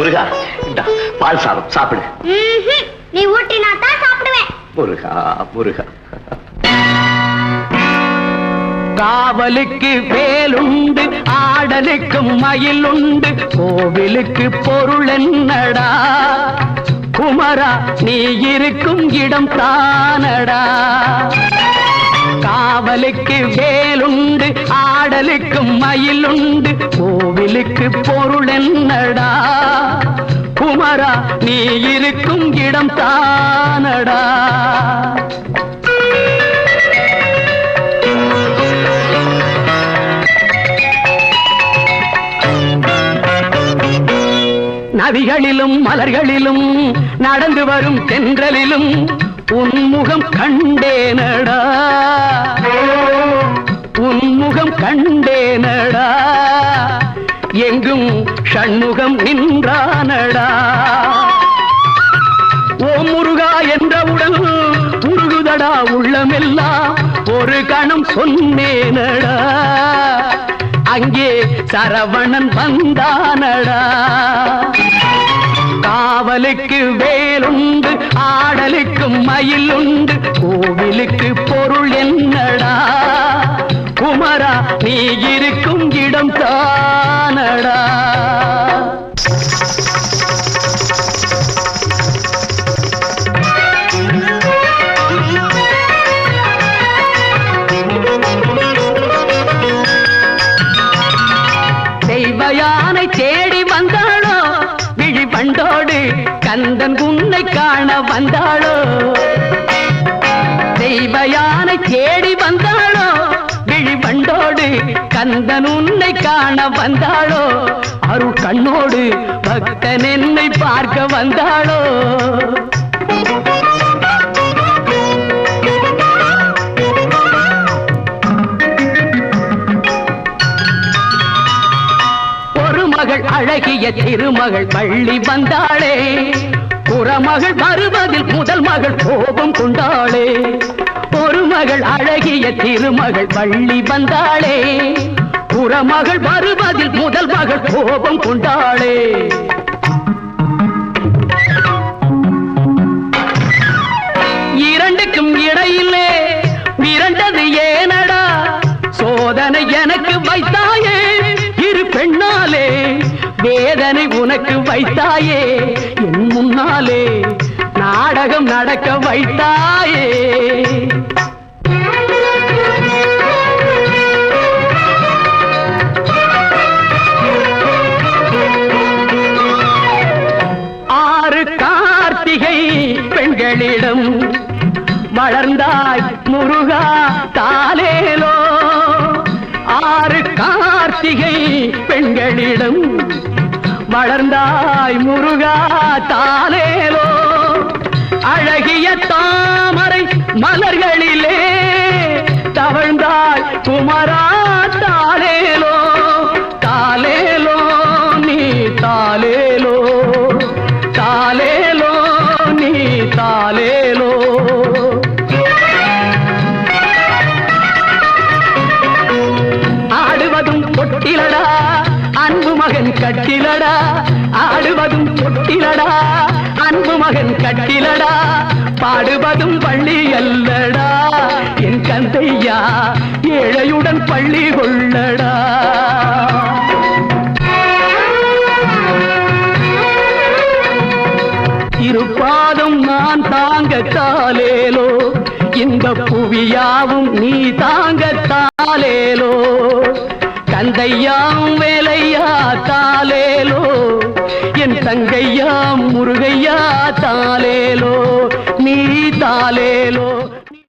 முருகா இந்த பால் சாதம் சாப்பிடு. நீ ஊட்டினா தான் சாப்பிடுவேன். முருகா முருகா. காவலுக்கு வேலுண்டு, ஆடலுக்கும் மயில் உண்டு, கோவிலுக்கு பொருள் என்னடா? குமரா நீ இருக்கும் இடம் தானடா. காவலுக்கு வேலுண்டு, ஆடலுக்கும் மயில் உண்டு, கோவிலுக்கு பொருள் என்னடா? குமரா நீ இருக்கும் இடம் தானடா. நதிகளிலும் மலர்களிலும் நடந்து வரும் தென்றலிலும் உன்முகம் கண்டேனடா, உன்முகம் கண்டேனடா. எங்கும் ஷண்முகம் நின்றானடா. ஓ முருகா என்றவுடன் உருகுதடா உள்ளமெல்லாம், ஒரு கணம் சொன்னேனடா, அங்கே சரவணன் வந்தானடா. காவலுக்கு வேலுண்டு, ஆடலுக்கும் மயில் உண்டு, கோவிலுக்கு பொருள் என்னடா? குமரா நீ இருக்கும் இடம் தானடா. தெய்வயானை தேடி வந்தாளோ விழி பண்டோடு, கந்தன் உன்னை காண வந்தாளோ. தெய்வயானை தேடி வந்தாளோ விழி பண்டோடு, கந்தன் உன்னை காண வந்தாளோ. அருள் கண்ணோடு பக்தன் என்னை பார்க்க வந்தாளோ. மகள் அழகிய திருமகள் வள்ளி வந்தாளே, புறமகள் வருவதில் முதல் மகள் கோபம் கொண்டாளே. ஒரு மகள் அழகிய திருமகள் வள்ளி வந்தாளே, புறமகள் வருவதில் முதல் மகள் கோபம் கொண்டாளே. இரண்டுக்கும் இடையிலே மிரண்டது ஏனடா? சோதனை எனக்கு வைத்தாயே இரு பெண்ணாலே, வேதனை உனக்கு வைத்தாயே என் முன்னாலே, நாடகம் நடக்க வைத்தாயே. ஆறு கார்த்திகை பெண்களிடம் வளர்ந்தாய் முருகா தாலேலோ. ஆறு கார்த்திகை பெண்களிடம் வளர்ந்தாய் முருகா தாலேலோ. அழகிய தாமரை மலர்களிலே தவழ்ந்தாய் குமரா தாலேலோ. தாலேலோ நீ தாலேலோ, தாலேலோ நீ தாலேலோ. ஆடுவதும் பொட்டிலடா அன்பு மகன் கட்டிலடா, ஆடுவதும் பொட்டிலடா அன்பு மகன் கட்டிலடா, பாடுவதும் பள்ளி அல்லடா. என் கந்தையா ஏழையுடன் பள்ளி கொள்ளடா. இருப்பாதும் நான் தாங்க தாலேலோ, இந்த புவியாவும் நீ தாங்க தாலேலோ. கந்தையாம் வேலையா தாலேலோ, என் தங்கையா முருகையா தாலேலோ, நீ தாலேலோ.